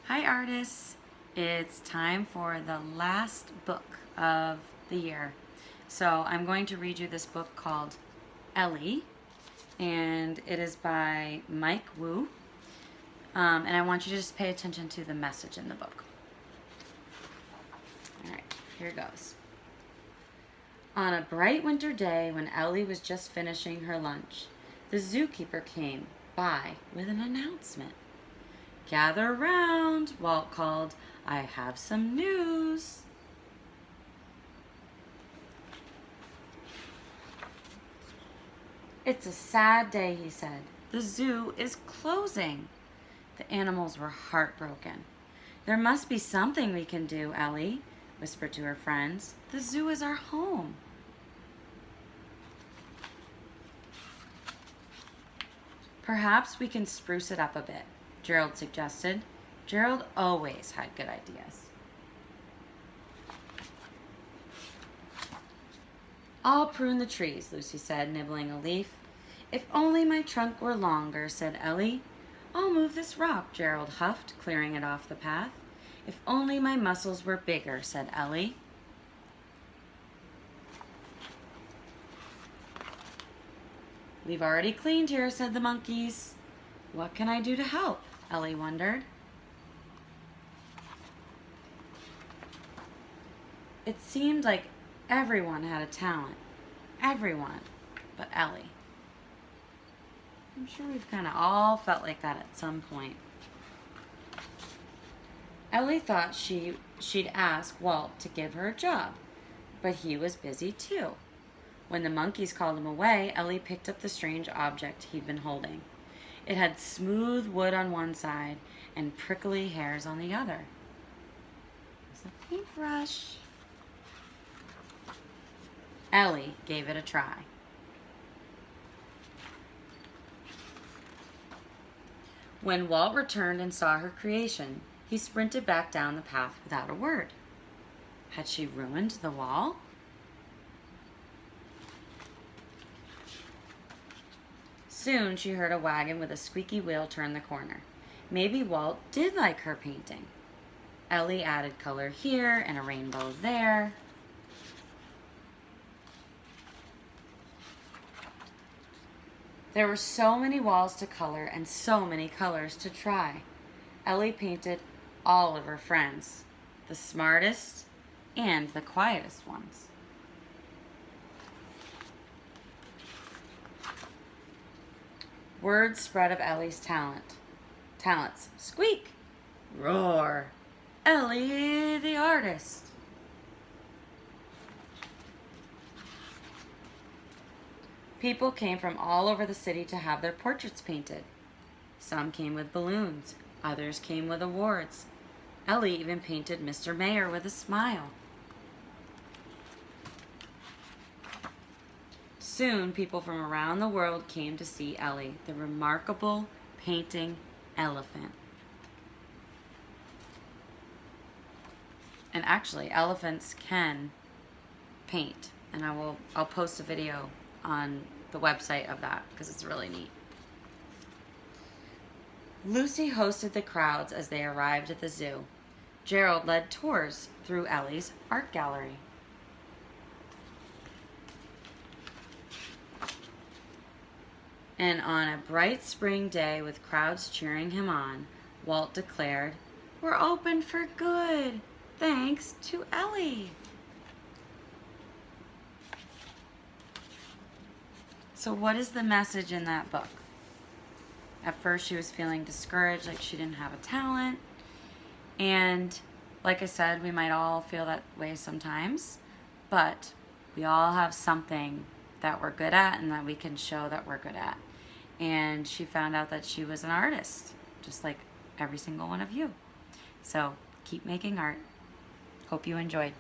Hi artists! It's time for the last book of the year. So I'm going to read you this book called Ellie, and it is by Mike Wu. And I want you to just pay attention to the message in the book. Alright, here it goes. On a bright winter day when Ellie was just finishing her lunch, the zookeeper came by with an announcement. "Gather around," Walt called. "I have some news." "It's a sad day," he said. "The zoo is closing." The animals were heartbroken. "There must be something we can do," Ellie whispered to her friends. "The zoo is our home." "Perhaps we can spruce it up a bit," Gerald suggested. Gerald always had good ideas. "I'll prune the trees," Lucy said, nibbling a leaf. "If only my trunk were longer," said Ellie. "I'll move this rock," Gerald huffed, clearing it off the path. "If only my muscles were bigger," said Ellie. "We've already cleaned here," said the monkeys. "What can I do to help?" Ellie wondered. It seemed like everyone had a talent. Everyone but Ellie. I'm sure we've kind of all felt like that at some point. Ellie thought she'd ask Walt to give her a job, but he was busy too. When the monkeys called him away, Ellie picked up the strange object he'd been holding. It had smooth wood on one side and prickly hairs on the other. It was a paintbrush. Ellie gave it a try. When Walt returned and saw her creation, he sprinted back down the path without a word. Had she ruined the wall? Soon she heard a wagon with a squeaky wheel turn the corner. Maybe Walt did like her painting. Ellie added color here and a rainbow there. There were so many walls to color and so many colors to try. Ellie painted all of her friends, the smartest and the quietest ones. Word spread of Ellie's talents. Squeak! Roar! Ellie the artist! People came from all over the city to have their portraits painted. Some came with balloons, others came with awards. Ellie even painted Mr. Mayor with a smile. Soon, people from around the world came to see Ellie, the remarkable painting elephant. And actually, elephants can paint, and I'll post a video on the website of that because it's really neat. Lucy hosted the crowds as they arrived at the zoo. Gerald led tours through Ellie's art gallery. And on a bright spring day with crowds cheering him on, Walt declared, "We're open for good, thanks to Ellie." So what is the message in that book? At first she was feeling discouraged, like she didn't have a talent. And like I said, we might all feel that way sometimes, but we all have something that we're good at and that we can show that we're good at. And she found out that she was an artist, just like every single one of you. So keep making art. Hope you enjoyed.